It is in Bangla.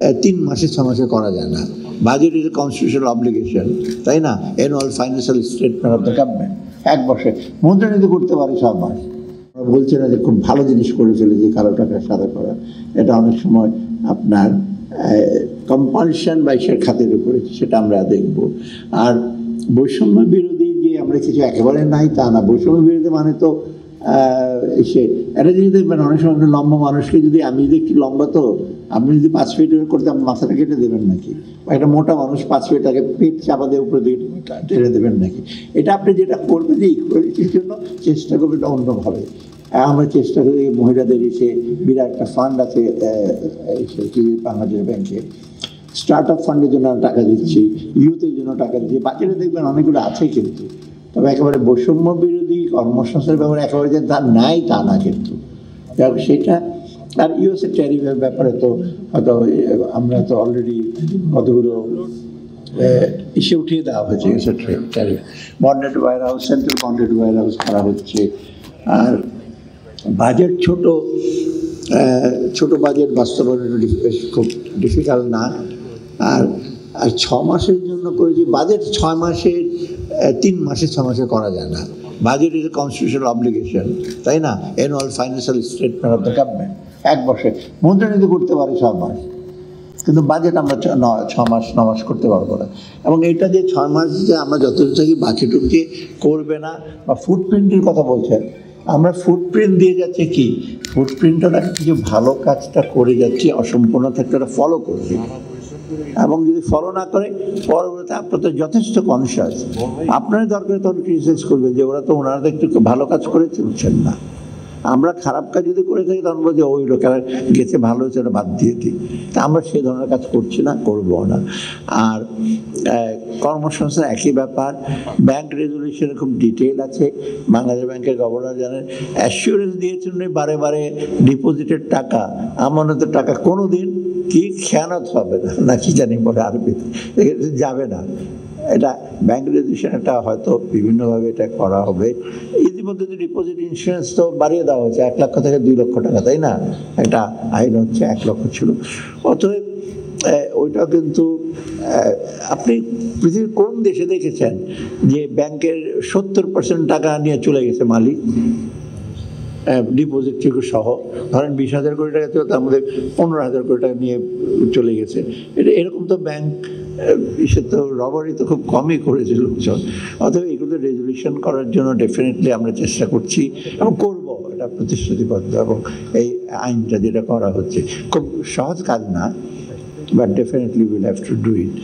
3 মাসে 6 মাসে করা যায় না। Budget is a constitutional obligation, তাই না? Annual financial statement of the government 1 বছর মন্ত্রণালয় করতে পারে 6 মাস। বলছে না যে খুব ভালো জিনিস করে ফেলেছে কালো টাকা সাদা করা, এটা অনেক সময় আপনার কম্পালশন বা ইসের খাতের উপরে, সেটা আমরা দেখব। আর বৈষম্য বিরোধী যে আমরা কিছু একেবারে নাই তা না, বৈষম্য বিরোধী মানে তো এসে একটা জিনিস দেখবেন, অনেক সময় লম্বা মানুষকে যদি আমি যদি একটু লম্বা, তো আপনি যদি 5 ফিট করতে মাথাটা কেটে দেবেন নাকি? বা একটা মোটা মানুষ 5 ফিট তাকে পেট চাপা দিয়ে উপরে দিকে টেনে দেবেন নাকি? এটা আপনি যেটা করবেন যে ইকুয়ালিটির জন্য চেষ্টা করবেন এটা অন্যভাবে। আমরা চেষ্টা করি মহিলাদের এসে বিরাট একটা ফান্ড আছে বাংলাদেশ ব্যাংকে, স্টার্ট আপ ফান্ডের জন্য টাকা দিচ্ছি, ইউথের জন্য টাকা দিচ্ছি, বাচ্চারা দেখবেন অনেকগুলো আছে। কিন্তু তবে একেবারে বৈষম্য বিরোধী কর্মসংস্থানের ব্যাপারে একেবারে যে তার নাই তা না, কিন্তু সেটা। আর ইউএসএ ট্যারিফের ব্যাপারে তো হয়তো আমরা তো অলরেডি কতগুলো ইস্যু উঠিয়ে দেওয়া হয়েছে। USA tariff, bonded warehouse, central bonded warehouse করা হচ্ছে। আর বাজেট ছোট বাজেট বাস্তবায়ন খুব ডিফিকাল্ট না। আর 6 মাসের জন্য করেছি বাজেট, 6 মাসের 3 মাসে 6 মাসে করা যায় না। Budget is a constitutional obligation, তাই না? Annual financial statement of the government 1 বছর মন্ত্রণালয় করতে পারে 6 মাস, কিন্তু বাজেট আমরা 6 মাস 9 মাস করতে পারবো না। এবং এটা যে 6 মাস যে আমরা যতটুকু থাকি বাকিটুকু যে করবে না, বা ফুটপ্রিন্টের কথা বলছেন, আমরা ফুটপ্রিন্ট দিয়ে যাচ্ছি কি, ফুটপ্রিন্টটা কিছু ভালো কাজটা করে যাচ্ছি, অসম্পূর্ণ থাকতে ওটা ফলো করছি। এবং যদি ফলো না করে পরবর্তীতে আপনার তো যথেষ্ট কনসিয়াস, আপনারই দরকার তখন ক্রিটিসাইজ করবে যে ওরা তো ওনারা তো একটু ভালো কাজ করে চলছেন না। আমরা খারাপ কাজ যদি করে থাকি তখন বলছি ওই লোকেরা গেছে ভালো হয়েছে, ওটা বাদ দিয়ে দিই। তা আমরা সেই ধরনের কাজ করছি না, করবো না। আর কর্মসংস্থান একই ব্যাপার। ব্যাংক রেজুলেশনে খুব ডিটেল আছে। বাংলাদেশ ব্যাংকের গভর্নর জানেন, অ্যাসিওরেন্স দিয়েছেন বারে বারে ডিপোজিটের টাকা, আমানতের টাকা কোনো দিন কি খেয়ানত হবে না, না কি জানি বলে আরবিতে, যাবে না। এটা ব্যাংক রেজুলেশন, এটা হয়তো বিভিন্নভাবে এটা করা হবে। ইতিমধ্যে ডিপোজিট ইন্স্যুরেন্স তো বাড়িয়ে দেওয়া হয়েছে 1 লক্ষ থেকে 2 লক্ষ টাকা, তাই না? একটা আইন হচ্ছে 1 লক্ষ ছিল। অতএব ওইটা কিন্তু আপনি পৃথিবীর কোন দেশে দেখেছেন যে ব্যাংকের 70% টাকা নিয়ে চলে গেছে মালিক, ডিপোজিট থেকে সহ? ধরেন 20,000 কোটি টাকা ছিল, তার মধ্যে 15,000 কোটি টাকা নিয়ে চলে গেছে। এরকম তো ব্যাংক সে তো রবারি তো খুব কমই করেছে লোকজন। অথবা এগুলো রেজুলেশন করার জন্য ডেফিনেটলি আমরা চেষ্টা করছি এবং করবো, এটা প্রতিশ্রুতিবদ্ধ। এবং এই আইনটা যেটা করা হচ্ছে খুব সহজ কাজ না, but definitely will have to do it.